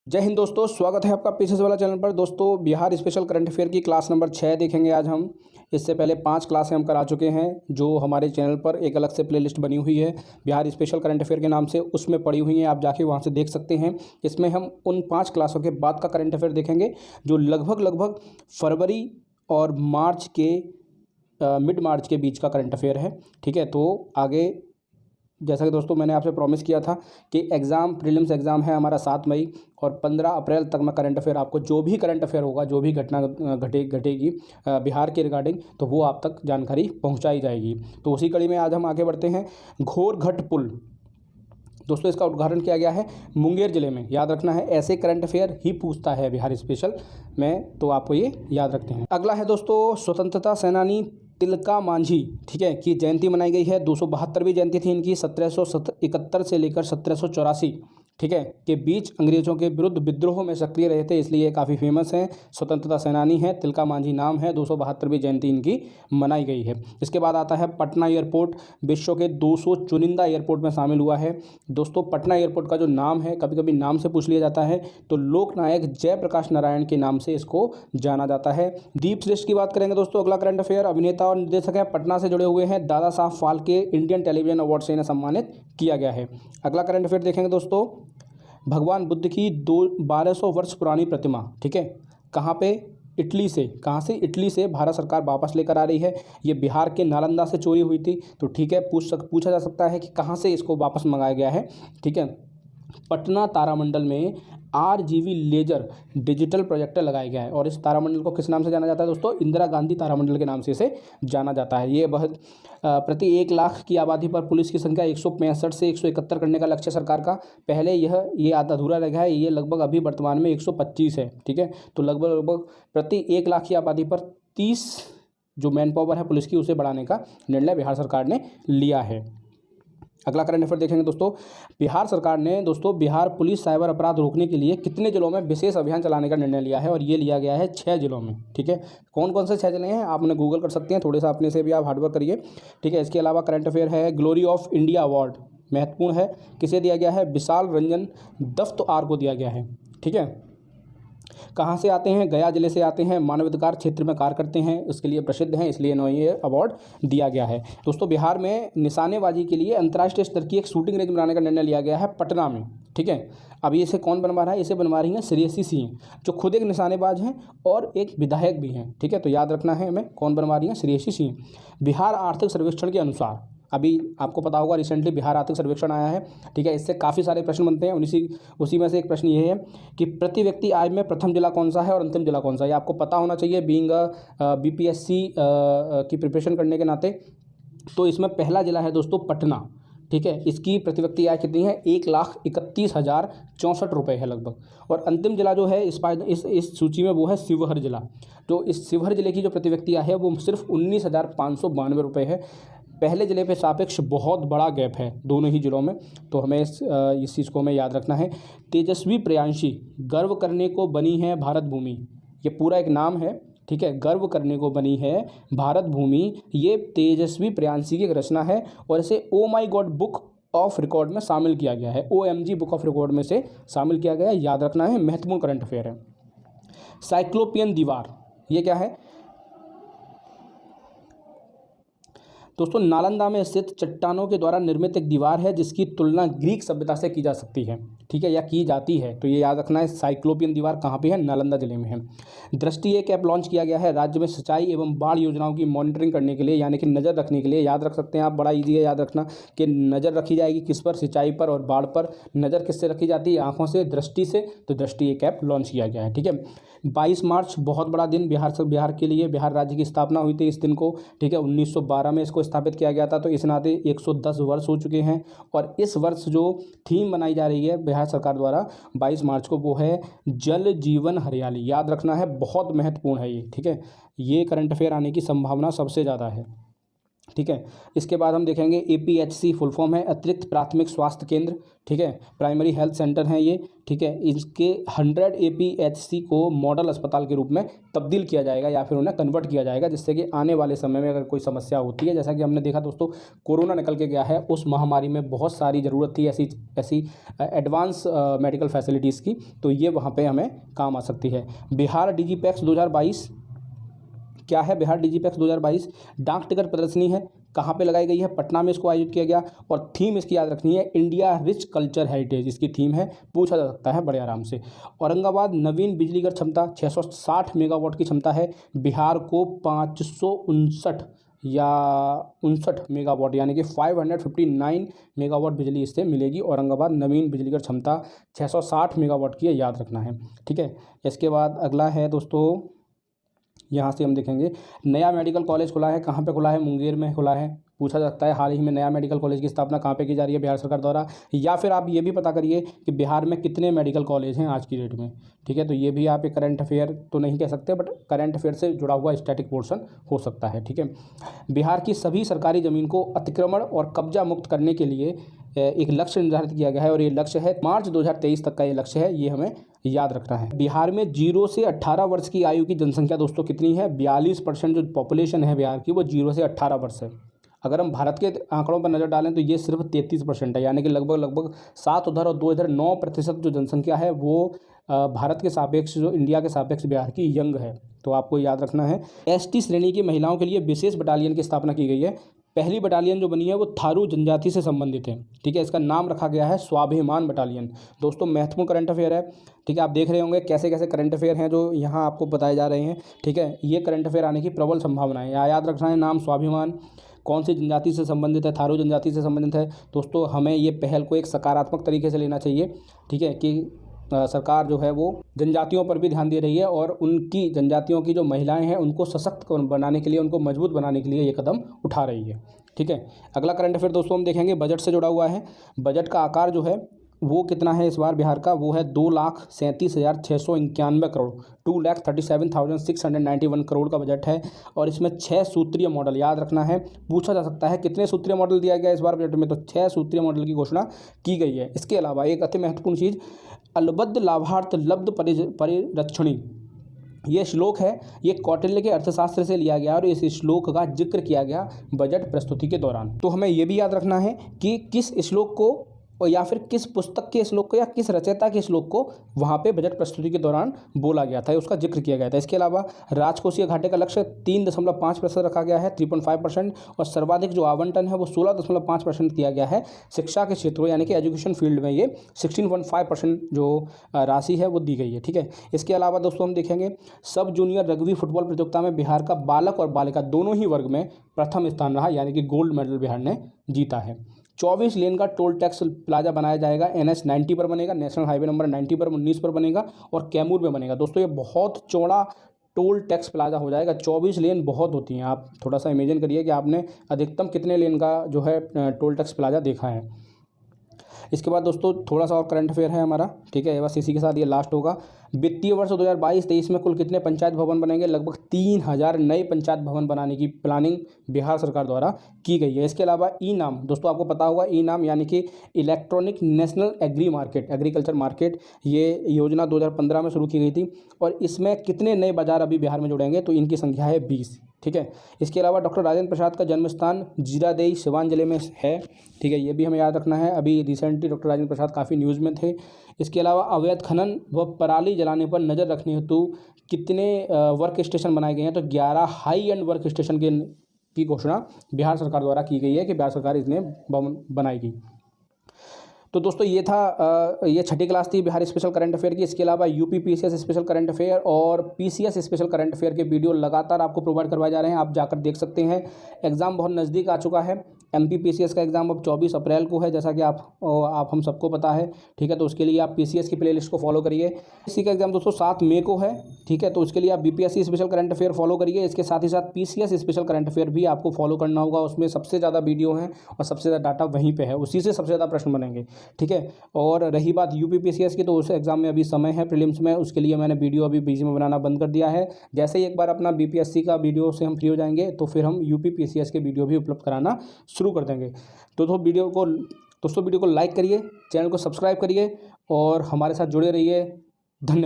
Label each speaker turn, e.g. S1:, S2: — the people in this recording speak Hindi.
S1: जय हिंद दोस्तों, स्वागत है आपका पीसीएस वाला चैनल पर। दोस्तों, बिहार स्पेशल करंट अफेयर की क्लास नंबर 6 देखेंगे आज हम। इससे पहले 5 क्लासें हम करा चुके हैं, जो हमारे चैनल पर एक अलग से प्लेलिस्ट बनी हुई है बिहार स्पेशल करंट अफेयर के नाम से, उसमें पड़ी हुई हैं। आप जाके वहाँ से देख सकते हैं। इसमें हम उन 5 क्लासों के बाद का करंट अफेयर देखेंगे, जो लगभग फरवरी और मार्च के मिड मार्च के बीच का करंट अफेयर है। ठीक है, तो आगे जैसा कि दोस्तों मैंने आपसे प्रॉमिस किया था कि प्रीलिम्स एग्ज़ाम है हमारा 7 मई, और 15 अप्रैल तक मैं करंट अफेयर आपको जो भी करंट अफेयर होगा, जो भी घटना घटेगी बिहार के रिगार्डिंग, तो वो आप तक जानकारी पहुंचाई जाएगी। तो उसी कड़ी में आज हम आगे बढ़ते हैं। घोरघट पुल, दोस्तों इसका उद्घाटन किया गया है मुंगेर जिले में। याद रखना है, ऐसे करंट अफेयर ही पूछता है बिहार स्पेशल में, तो आपको ये याद रखते हैं। अगला है दोस्तों, स्वतंत्रता सेनानी तिलका मांझी, ठीक है, की जयंती मनाई गई है। 272वीं जयंती थी इनकी। 1771 से लेकर 1784, ठीक है, के बीच अंग्रेजों के विरुद्ध विद्रोह में सक्रिय रहे थे, इसलिए काफ़ी फेमस हैं, स्वतंत्रता सेनानी हैं, तिलका मांझी नाम है। 272वीं जयंती इनकी मनाई गई है। इसके बाद आता है पटना एयरपोर्ट, विश्व के 200 चुनिंदा एयरपोर्ट में शामिल हुआ है। दोस्तों, पटना एयरपोर्ट का जो नाम है, कभी कभी नाम से पूछ लिया जाता है, तो लोकनायक जयप्रकाश नारायण के नाम से इसको जाना जाता है। दीप श्रेष्ठ की बात करेंगे दोस्तों, अगला करंट अफेयर। अभिनेता और निर्देशक है, पटना से जुड़े हुए हैं, Dada Saheb Phalke Indian television award से इन्हें सम्मानित किया गया है। अगला करंट अफेयर देखेंगे दोस्तों, भगवान बुद्ध की 1200 वर्ष पुरानी प्रतिमा, ठीक है, कहाँ पे? इटली से। कहाँ से? इटली से भारत सरकार वापस लेकर आ रही है। ये बिहार के नालंदा से चोरी हुई थी, तो ठीक है, पूछा जा सकता है कि कहाँ से इसको वापस मंगाया गया है। ठीक है, पटना तारामंडल में RGB लेजर डिजिटल प्रोजेक्टर लगाया गया है, और इस तारामंडल को किस नाम से जाना जाता है दोस्तों? इंदिरा गांधी तारामंडल के नाम से इसे जाना जाता है। ये बहुत प्रति 1 लाख की आबादी पर पुलिस की संख्या 165 से 171 करने का लक्ष्य सरकार का। पहले ये आधा अधूरा रह गया है, ये लगभग अभी वर्तमान में 125 है। ठीक है, तो लगभग प्रति 1 लाख की आबादी पर 30 जो मैन पावर है पुलिस की, उसे बढ़ाने का निर्णय बिहार सरकार ने लिया है। अगला करंट अफेयर देखेंगे दोस्तों, बिहार सरकार ने दोस्तों बिहार पुलिस साइबर अपराध रोकने के लिए कितने जिलों में विशेष अभियान चलाने का निर्णय लिया है, और ये लिया गया है 6 जिलों में। ठीक है, कौन कौन से 6 जिले हैं आप उन्हें गूगल कर सकते हैं, थोड़े सा अपने से भी आप हार्डवर्क करिए। ठीक है, इसके अलावा करंट अफेयर है, ग्लोरी ऑफ इंडिया अवार्ड महत्वपूर्ण है, किसे दिया गया है? विशाल रंजन दफ्तआर को दिया गया है। ठीक है, कहाँ से आते हैं? गया जिले से आते हैं, मानवाधिकार क्षेत्र में कार्य करते हैं, उसके लिए प्रसिद्ध हैं, इसलिए इन्हें ये अवार्ड दिया गया है। दोस्तों, बिहार में निशानेबाजी के लिए अंतर्राष्ट्रीय स्तर की एक शूटिंग रेंज बनाने का निर्णय लिया गया है पटना में। ठीक है, अब इसे कौन बनवा रहा है? इसे बनवा रही हैं श्रेयसी सिंह, जो खुद एक निशानेबाज हैं और एक विधायक भी हैं। ठीक है, तो याद रखना है हमें, कौन बनवा रही हैं? श्रेयसी सिंह। बिहार आर्थिक सर्वेक्षण के अनुसार, अभी आपको पता होगा रिसेंटली बिहार आर्थिक सर्वेक्षण आया है। ठीक है, इससे काफ़ी सारे प्रश्न बनते हैं, उसी में से एक प्रश्न ये है कि प्रति व्यक्ति आय में प्रथम जिला कौन सा है और अंतिम जिला कौन सा है? ये आपको पता होना चाहिए, बीइंग BPSC की प्रिपरेशन करने के नाते। तो इसमें पहला जिला है दोस्तों पटना। ठीक है, इसकी प्रति व्यक्ति आय कितनी है? 1,31,064 रुपये है लगभग। और अंतिम जिला जो है इस सूची में, वो है शिवहर जिला। तो इस शिवहर जिले की जो प्रति व्यक्ति आय है वो सिर्फ 19,592 रुपये है। पहले ज़िले पे सापेक्ष बहुत बड़ा गैप है दोनों ही ज़िलों में, तो हमें इस चीज़ को हमें याद रखना है। तेजस्वी प्रियांशी, गर्व करने को बनी है भारत भूमि, ये पूरा एक नाम है। ठीक है, गर्व करने को बनी है भारत भूमि, ये तेजस्वी प्रियांशी की एक रचना है, और इसे ओ माई गॉड बुक ऑफ रिकॉर्ड में शामिल किया गया है। OMG बुक ऑफ रिकॉर्ड में से शामिल किया गया है, याद रखना है, महत्वपूर्ण करंट अफेयर है। साइक्लोपियन दीवार, ये क्या है दोस्तों? नालंदा में स्थित चट्टानों के द्वारा निर्मित एक दीवार है, जिसकी तुलना ग्रीक सभ्यता से की जा सकती है। ठीक है, या की जाती है, तो ये याद रखना है। साइक्लोपियन दीवार कहाँ पे है? नालंदा जिले में है। दृष्टि एक ऐप लॉन्च किया गया है राज्य में सिंचाई एवं बाढ़ योजनाओं की मॉनिटरिंग करने के लिए, यानी कि नज़र रखने के लिए। याद रख सकते हैं आप, बड़ा ईजी है याद रखना कि नज़र रखी जाएगी किस पर? सिंचाई पर और बाढ़ पर। नज़र किससे रखी जाती है? आँखों से, दृष्टि से। तो दृष्टि एक ऐप लॉन्च किया गया है। ठीक है, 22 मार्च बहुत बड़ा दिन बिहार के लिए, बिहार राज्य की स्थापना हुई थी इस दिन को। ठीक है, 1912 में इसको स्थापित किया गया था, तो इस नाते 110 वर्ष हो चुके हैं। और इस वर्ष जो थीम बनाई जा रही है बिहार सरकार द्वारा 22 मार्च को, वो है जल जीवन हरियाली। याद रखना है, बहुत महत्वपूर्ण है ये। ठीक है, ये करंट अफेयर आने की संभावना सबसे ज़्यादा है। ठीक है। इसके बाद हम देखेंगे APHC फुल फॉर्म है अतिरिक्त प्राथमिक स्वास्थ्य केंद्र, ठीक है, प्राइमरी हेल्थ सेंटर हैं ये, ठीक है। इसके 100 APHC को मॉडल अस्पताल के रूप में तब्दील किया जाएगा या फिर उन्हें कन्वर्ट किया जाएगा, जिससे कि आने वाले समय में अगर कोई समस्या होती है, जैसा कि हमने देखा दोस्तों कोरोना निकल के गया है, उस महामारी में बहुत सारी ज़रूरत थी ऐसी एडवांस मेडिकल फैसिलिटीज़ की, तो ये वहाँ पर हमें काम आ सकती है। बिहार डिजीपैक्स 2022 क्या है? बिहार डिजीपैक्स 2022 डाक टिकट प्रदर्शनी है। कहाँ पे लगाई गई है? पटना में इसको आयोजित किया गया और थीम इसकी याद रखनी है इंडिया रिच कल्चर हेरिटेज, इसकी थीम है, पूछा जा सकता है बड़े आराम से। औरंगाबाद नवीन बिजली घर क्षमता 660 मेगावाट की क्षमता है। बिहार को 559 या 59 मेगावाट यानी कि 559 मेगावाट बिजली इससे मिलेगी। औरंगाबाद नवीन बिजली घर क्षमता 660 मेगावाट की है, याद रखना है, ठीक है। इसके बाद अगला है दोस्तों, यहाँ से हम देखेंगे नया मेडिकल कॉलेज खुला है। कहाँ पे खुला है? मुंगेर में खुला है, पूछा जाता है। हाल ही में नया मेडिकल कॉलेज की स्थापना कहाँ पे की जा रही है? बिहार सरकार द्वारा। या फिर आप ये भी पता करिए कि बिहार में कितने मेडिकल कॉलेज हैं आज की डेट में, ठीक है। तो ये भी आप एक करंट अफेयर तो नहीं कह सकते, बट करंट अफेयर से जुड़ा हुआ स्टैटिक पोर्शन हो सकता है, ठीक है। बिहार की सभी सरकारी ज़मीन को अतिक्रमण और कब्जा मुक्त करने के लिए एक लक्ष्य निर्धारित किया गया है और ये लक्ष्य है मार्च 2023 तक का ये लक्ष्य है, ये हमें याद रखना है। बिहार में 0 से 18 वर्ष की आयु की जनसंख्या दोस्तों कितनी है? 42% जो पॉपुलेशन है बिहार की वो 0 से 18 वर्ष है। अगर हम भारत के आंकड़ों पर नज़र डालें तो ये सिर्फ 33% है, यानी कि लगभग 7 उधर और 2 इधर 9% जो जनसंख्या है वो भारत के सापेक्ष, जो इंडिया के सापेक्ष बिहार की यंग है, तो आपको याद रखना है। ST श्रेणी की महिलाओं के लिए विशेष बटालियन की स्थापना की गई है। पहली बटालियन जो बनी है वो थारू जनजाति से संबंधित है, ठीक है। इसका नाम रखा गया है स्वाभिमान बटालियन। दोस्तों महत्वपूर्ण करंट अफेयर है, ठीक है। आप देख रहे होंगे कैसे कैसे करंट अफेयर हैं जो यहाँ आपको बताए जा रहे हैं, ठीक है। ये करंट अफेयर आने की प्रबल संभावना है। याद रखना है नाम स्वाभिमान, कौन सी जनजाति से संबंधित है? थारू जनजाति से संबंधित है। दोस्तों हमें ये पहल को एक सकारात्मक तरीके से लेना चाहिए, ठीक है, कि सरकार जो है वो जनजातियों पर भी ध्यान दे रही है और उनकी जनजातियों की जो महिलाएं हैं उनको सशक्त बनाने के लिए, उनको मजबूत बनाने के लिए ये कदम उठा रही है, ठीक है। अगला करंट अफेयर दोस्तों हम देखेंगे बजट से जुड़ा हुआ है। बजट का आकार जो है वो कितना है इस बार बिहार का? वो है 2,37,691 करोड़, 2,37,691 करोड़ का बजट है और इसमें 6 सूत्रीय मॉडल, याद रखना है, पूछा जा सकता है कितने सूत्रीय मॉडल दिया गया इस बार बजट में, तो 6 सूत्रीय मॉडल की घोषणा की गई है। इसके अलावा एक अति महत्वपूर्ण चीज़, अलबद्ध लाभार्थ लब्ध परिरक्षणी, ये श्लोक है, ये कौटिल्य के अर्थशास्त्र से लिया गया और इस श्लोक का जिक्र किया गया बजट प्रस्तुति के दौरान। तो हमें ये भी याद रखना है कि किस श्लोक को और या फिर किस पुस्तक के श्लोक को या किस रचयिता के श्लोक को वहाँ पे बजट प्रस्तुति के दौरान बोला गया था, उसका जिक्र किया गया था। इसके अलावा राजकोषीय घाटे का लक्ष्य 3.5% रखा गया है, 3.5%, और सर्वाधिक जो आवंटन है वो 16.5% किया गया है। शिक्षा के क्षेत्रों यानी कि एजुकेशन फील्ड में ये 16.5% जो राशि है वो दी गई है, ठीक है। इसके अलावा दोस्तों हम देखेंगे सब जूनियर रग्बी फुटबॉल प्रतियोगिता में बिहार का बालक और बालिका दोनों ही वर्ग में प्रथम स्थान रहा, यानी कि गोल्ड मेडल बिहार ने जीता है। 24 लेन का टोल टैक्स प्लाजा बनाया जाएगा। NH 90 पर बनेगा, नेशनल हाईवे नंबर 90 पर 19 पर बनेगा और कैमूर में बनेगा। दोस्तों ये बहुत चौड़ा टोल टैक्स प्लाजा हो जाएगा। 24 लेन बहुत होती हैं, आप थोड़ा सा इमेजिन करिए कि आपने अधिकतम कितने लेन का जो है टोल टैक्स प्लाजा देखा है। इसके बाद दोस्तों थोड़ा सा और करंट अफेयर है हमारा, ठीक है, बस इसी के साथ ये लास्ट होगा। वित्तीय वर्ष 2022-23 में कुल कितने पंचायत भवन बनेंगे? लगभग 3000 नए पंचायत भवन बनाने की प्लानिंग बिहार सरकार द्वारा की गई है। इसके अलावा ई नाम, दोस्तों आपको पता होगा ई नाम यानी कि इलेक्ट्रॉनिक नेशनल एग्रीकल्चर मार्केट, ये योजना 2015 में शुरू की गई थी और इसमें कितने नए बाजार अभी बिहार में जुड़ेंगे? तो इनकी संख्या है 20, ठीक है। इसके अलावा डॉक्टर राजेंद्र प्रसाद का जन्म स्थान जीरादेई सिवान जिले में है, ठीक है, ये भी हमें याद रखना है। अभी रिसेंटली डॉक्टर राजेंद्र प्रसाद काफ़ी न्यूज़ में थे। इसके अलावा अवैध खनन व पराली जलाने पर नज़र रखने हेतु कितने वर्क स्टेशन बनाए गए हैं? तो 11 हाई एंड वर्क स्टेशन की घोषणा बिहार सरकार द्वारा की गई है कि बिहार सरकार इसमें बनाएगी। तो दोस्तों ये था ये छठी क्लास थी बिहार स्पेशल करंट अफेयर की। इसके अलावा UP PCS special current affair और PCS स्पेशल करंट अफेयर के वीडियो लगातार आपको प्रोवाइड करवाए जा रहे हैं, आप जाकर देख सकते हैं। एग्ज़ाम बहुत नज़दीक आ चुका है, MPPCS का एग्ज़ाम अब 24 अप्रैल को है, जैसा कि आप हम सबको पता है। ठीक है, तो उसके लिए आप PCS की प्लेलिस्ट को फॉलो करिए। इसी का एग्ज़ाम दोस्तों 7 मई को है। ठीक है, तो उसके लिए आप BPSC special current affair follow करिए। इसके साथ ही साथ PCS स्पेशल करंट अफेयर भी आपको फॉलो करना होगा। उसमें सबसे ज़्यादा वीडियो हैं और सबसे ज़्यादा डाटा वहीं पे है, उसी से सबसे ज़्यादा प्रश्न बनेंगे। ठीक है, और रही बात UPPCS की, तो उस एग्ज़ाम में अभी समय है प्रीलिम्स में, उसके लिए मैंने वीडियो अभी बीच में बनाना बंद कर दिया है। जैसे ही एक बार अपना BPSC का वीडियो से हम फ्री हो जाएंगे तो फिर हम UPPCS के वीडियो भी उपलब्ध कराना शुरू कर देंगे। तो दोस्तों वीडियो को लाइक करिए, चैनल को सब्सक्राइब करिए और हमारे साथ जुड़े रहिए। धन्यवाद।